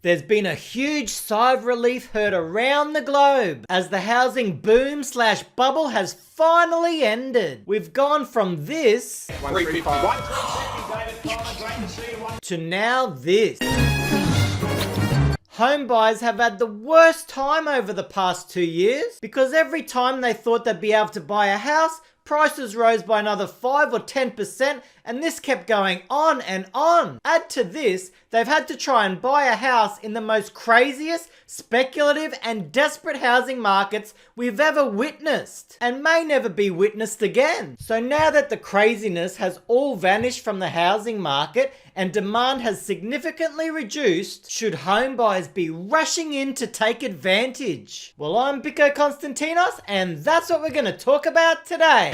There's been a huge sigh of relief heard around the globe as the housing boom / bubble has finally ended. We've gone from this to now this. Home buyers have had the worst time over the past 2 years because every time they thought they'd be able to buy a house, prices rose by another 5 or 10%, and this kept going on and on. Add to this, they've had to try and buy a house in the most craziest, speculative and desperate housing markets we've ever witnessed, and may never be witnessed again. So now that the craziness has all vanished from the housing market and demand has significantly reduced, should home buyers be rushing in to take advantage? Well, I'm Biko Konstantinos, and that's what we're going to talk about today.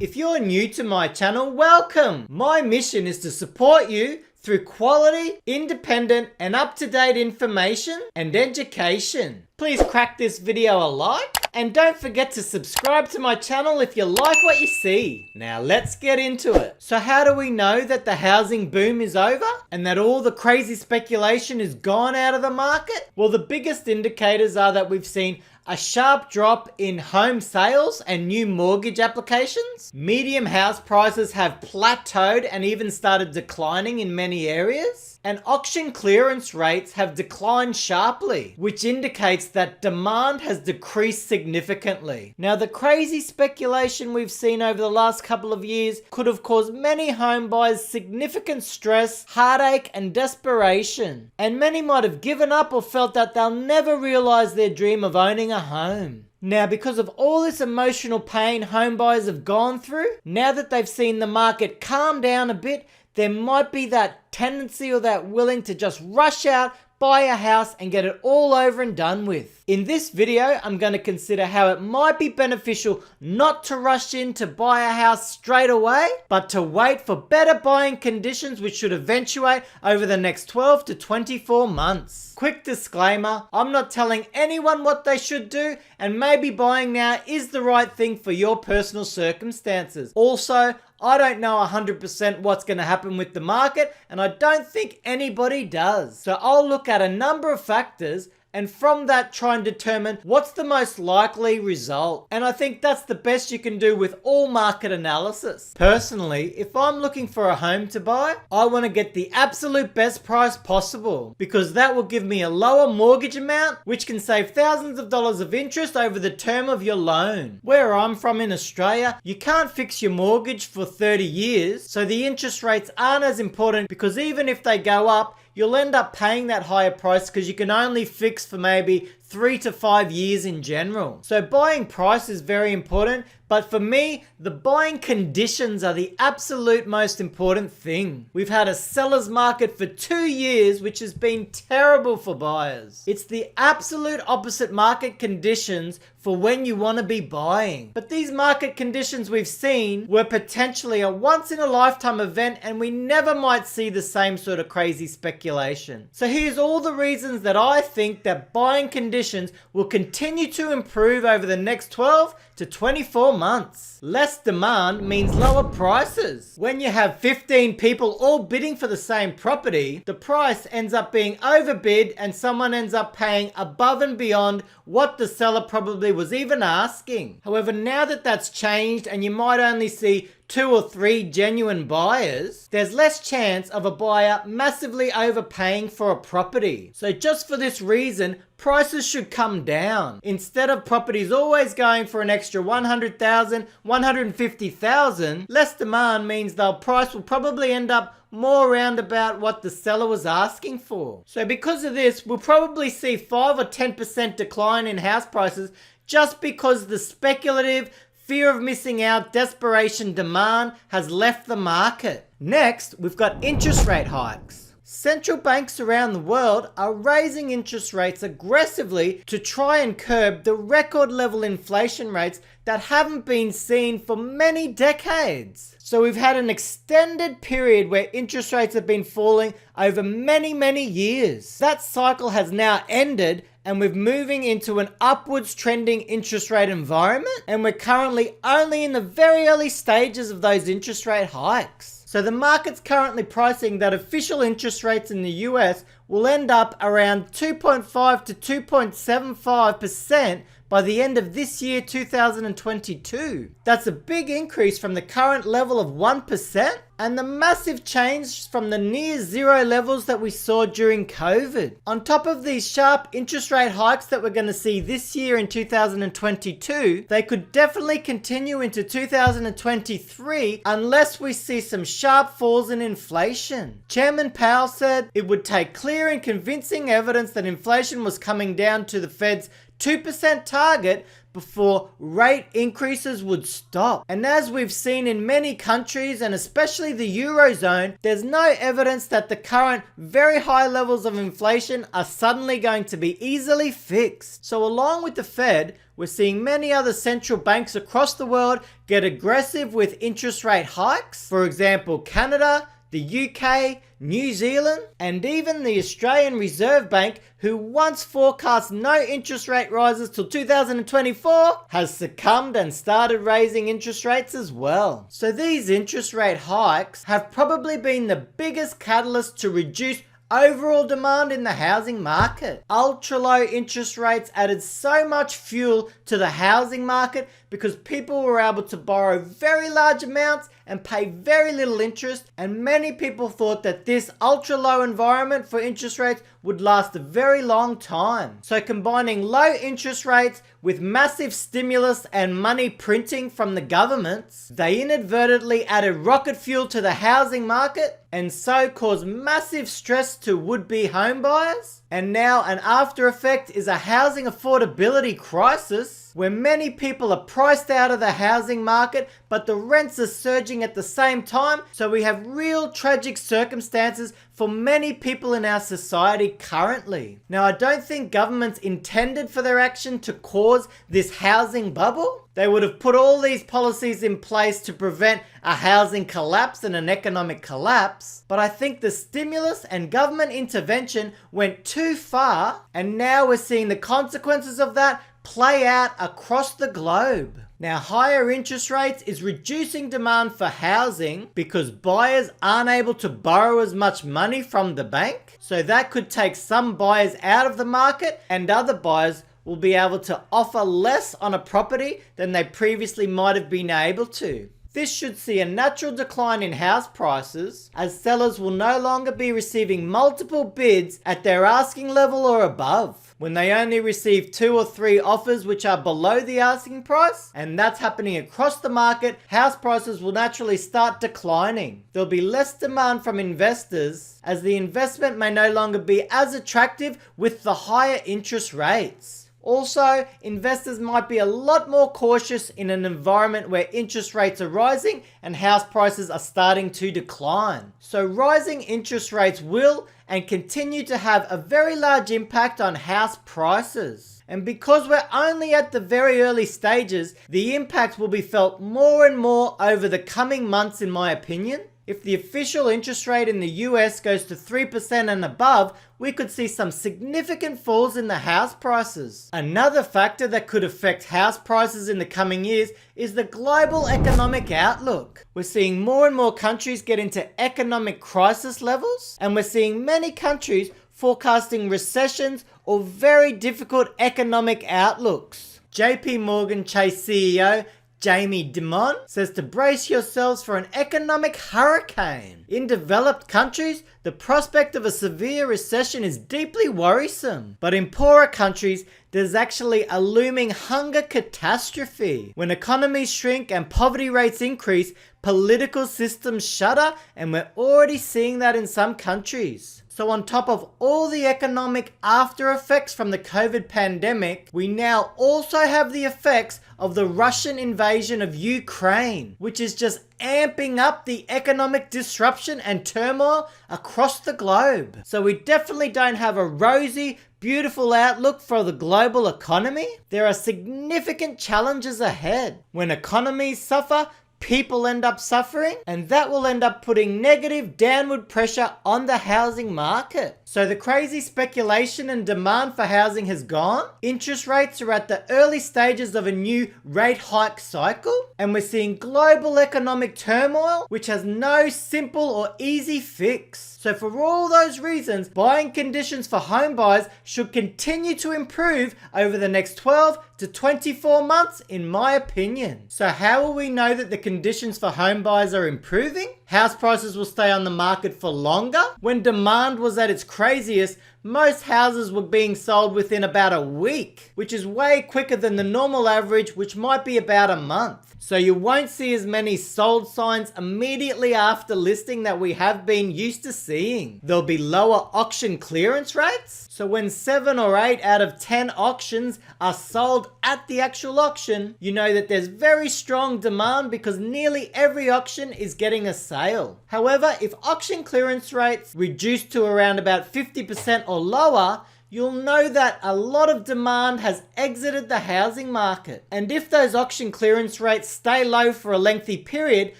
If you're new to my channel, welcome! My mission is to support you through quality, independent, and up-to-date information and education. Please crack this video a like, and don't forget to subscribe to my channel if you like what you see. Now let's get into it. So how do we know that the housing boom is over and that all the crazy speculation is gone out of the market? Well, the biggest indicators are that we've seen a sharp drop in home sales and new mortgage applications. Medium house prices have plateaued and even started declining in many areas. And auction clearance rates have declined sharply, which indicates that demand has decreased significantly. Now, the crazy speculation we've seen over the last couple of years could have caused many home buyers significant stress, heartache, and desperation. And many might have given up or felt that they'll never realize their dream of owning a home. Now, because of all this emotional pain home buyers have gone through, now that they've seen the market calm down a bit, there might be that tendency or that willing to just rush out, buy a house and get it all over and done with. In this video, I'm going to consider how it might be beneficial not to rush in to buy a house straight away, but to wait for better buying conditions which should eventuate over the next 12 to 24 months. Quick disclaimer, I'm not telling anyone what they should do, and maybe buying now is the right thing for your personal circumstances. Also, I don't know 100% what's going to happen with the market, and I don't think anybody does. So I'll look at a number of factors and from that try and determine what's the most likely result. And I think that's the best you can do with all market analysis. Personally, if I'm looking for a home to buy, I want to get the absolute best price possible because that will give me a lower mortgage amount, which can save thousands of dollars of interest over the term of your loan. Where I'm from in Australia, you can't fix your mortgage for 30 years, so the interest rates aren't as important because even if they go up, you'll end up paying that higher price because you can only fix for maybe 3 to 5 years in general. So buying price is very important, but for me, the buying conditions are the absolute most important thing. We've had a seller's market for 2 years, which has been terrible for buyers. It's the absolute opposite market conditions for when you want to be buying. But these market conditions we've seen were potentially a once-in-a-lifetime event, and we never might see the same sort of crazy speculation. So here's all the reasons that I think that buying conditions will continue to improve over the next 12 to 24 months. Less demand means lower prices. When you have 15 people all bidding for the same property, the price ends up being overbid and someone ends up paying above and beyond what the seller probably was even asking. However, now that that's changed and you might only see 2 or 3 genuine buyers, there's less chance of a buyer massively overpaying for a property. So just for this reason, prices should come down. Instead of properties always going for an extra 100,000, 150,000, less demand means the price will probably end up more around about what the seller was asking for. So because of this, we'll probably see 5 or 10% decline in house prices just because the speculative, fear of missing out, desperation demand has left the market. Next, we've got interest rate hikes. Central banks around the world are raising interest rates aggressively to try and curb the record level inflation rates that haven't been seen for many decades. So we've had an extended period where interest rates have been falling over many years. That cycle has now ended and we're moving into an upwards trending interest rate environment, and we're currently only in the very early stages of those interest rate hikes. So the market's currently pricing that official interest rates in the US will end up around 2.5 to 2.75% by the end of this year, 2022. That's a big increase from the current level of 1% and the massive change from the near zero levels that we saw during COVID. On top of these sharp interest rate hikes that we're going to see this year in 2022, they could definitely continue into 2023 unless we see some sharp falls in inflation. Chairman Powell said it would take clear and convincing evidence that inflation was coming down to the Fed's 2% target before rate increases would stop. And as we've seen in many countries, and especially the Eurozone, there's no evidence that the current very high levels of inflation are suddenly going to be easily fixed. So along with the Fed, we're seeing many other central banks across the world get aggressive with interest rate hikes. For example, Canada, the UK, New Zealand, and even the Australian Reserve Bank, who once forecast no interest rate rises till 2024, has succumbed and started raising interest rates as well. So these interest rate hikes have probably been the biggest catalyst to reduce overall demand in the housing market. Ultra low interest rates added so much fuel to the housing market because people were able to borrow very large amounts and pay very little interest, and many people thought that this ultra low environment for interest rates would last a very long time. So combining low interest rates with massive stimulus and money printing from the governments, they inadvertently added rocket fuel to the housing market and so caused massive stress to would-be home buyers. And now an after effect is a housing affordability crisis where many people are priced out of the housing market, but the rents are surging at the same time. So we have real tragic circumstances for many people in our society currently. Now, I don't think governments intended for their action to cause this housing bubble. They would have put all these policies in place to prevent a housing collapse and an economic collapse. But I think the stimulus and government intervention went too far, and now we're seeing the consequences of that play out across the globe. Now, higher interest rates is reducing demand for housing because buyers aren't able to borrow as much money from the bank. So that could take some buyers out of the market, and other buyers will be able to offer less on a property than they previously might have been able to. This should see a natural decline in house prices as sellers will no longer be receiving multiple bids at their asking level or above. When they only receive 2 or 3 offers which are below the asking price, and that's happening across the market, house prices will naturally start declining. There'll be less demand from investors as the investment may no longer be as attractive with the higher interest rates. Also, investors might be a lot more cautious in an environment where interest rates are rising and house prices are starting to decline. So rising interest rates will and continue to have a very large impact on house prices. And because we're only at the very early stages, the impact will be felt more and more over the coming months, in my opinion. If the official interest rate in the US goes to 3% and above, we could see some significant falls in the house prices. Another factor that could affect house prices in the coming years is the global economic outlook. We're seeing more and more countries get into economic crisis levels, and we're seeing many countries forecasting recessions or very difficult economic outlooks. JP Morgan Chase CEO Jamie Dimon says to brace yourselves for an economic hurricane. In developed countries, the prospect of a severe recession is deeply worrisome. But in poorer countries, there's actually a looming hunger catastrophe. When economies shrink and poverty rates increase, political systems shudder, and we're already seeing that in some countries. So on top of all the economic after effects from the COVID pandemic, we now also have the effects of the Russian invasion of Ukraine, which is just amping up the economic disruption and turmoil across the globe. So we definitely don't have a rosy, beautiful outlook for the global economy. There are significant challenges ahead. When economies suffer, people end up suffering, and that will end up putting negative downward pressure on the housing market. So the crazy speculation and demand for housing has gone. Interest rates are at the early stages of a new rate hike cycle, and we're seeing global economic turmoil, which has no simple or easy fix. So for all those reasons, buying conditions for home buyers should continue to improve over the next 12 to 24 months, in my opinion. So how will we know that the conditions for home buyers are improving? House prices will stay on the market for longer. When demand was at its craziest, most houses were being sold within about a week, which is way quicker than the normal average, which might be about a month. So you won't see as many sold signs immediately after listing that we have been used to seeing. There'll be lower auction clearance rates. So when 7 or 8 out of 10 auctions are sold at the actual auction, you know that there's very strong demand because nearly every auction is getting a sale. However, if auction clearance rates reduce to around about 50% or lower, you'll know that a lot of demand has exited the housing market. And if those auction clearance rates stay low for a lengthy period,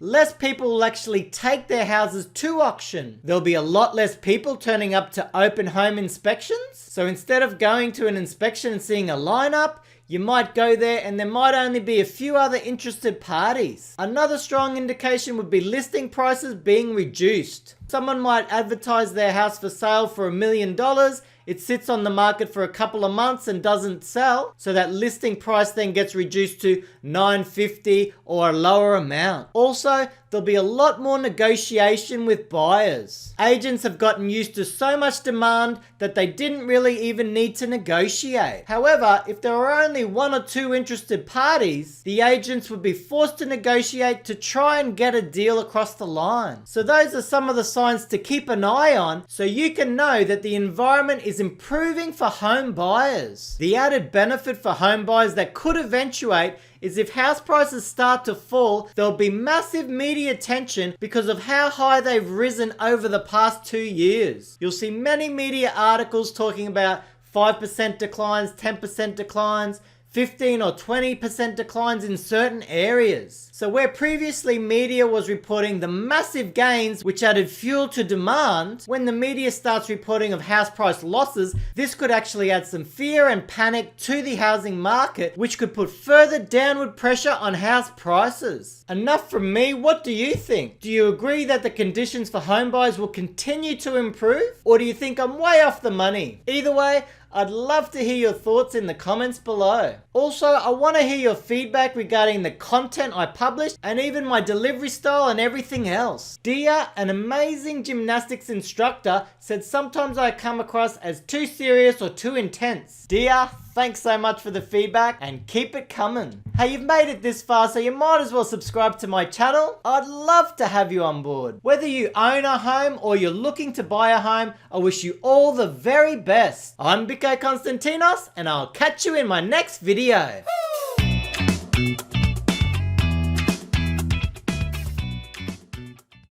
less people will actually take their houses to auction. There'll be a lot less people turning up to open home inspections. So instead of going to an inspection and seeing a lineup, you might go there and there might only be a few other interested parties. Another strong indication would be listing prices being reduced. Someone might advertise their house for sale for $1 million. It sits on the market for a couple of months and doesn't sell, so that listing price then gets reduced to $950 or a lower amount. Also, there'll be a lot more negotiation with buyers. Agents have gotten used to so much demand that they didn't really even need to negotiate. However, if there are only 1 or 2 interested parties, the agents would be forced to negotiate to try and get a deal across the line. So those are some of the signs to keep an eye on so you can know that the environment is improving for home buyers. The added benefit for home buyers that could eventuate is if house prices start to fall, there'll be massive media attention because of how high they've risen over the past 2 years. You'll see many media articles talking about 5% declines, 10% declines, 15 or 20% declines in certain areas. So where previously media was reporting the massive gains which added fuel to demand, when the media starts reporting of house price losses, this could actually add some fear and panic to the housing market, which could put further downward pressure on house prices. Enough from me, what do you think? Do you agree that the conditions for home buyers will continue to improve? Or do you think I'm way off the money? Either way, I'd love to hear your thoughts in the comments below. Also, I want to hear your feedback regarding the content I published and even my delivery style and everything else. Dia, an amazing gymnastics instructor, said sometimes I come across as too serious or too intense. Dia, thanks so much for the feedback and keep it coming. Hey, you've made it this far, so you might as well subscribe to my channel. I'd love to have you on board. Whether you own a home or you're looking to buy a home, I wish you all the very best. I'm Biko Konstantinos, and I'll catch you in my next video.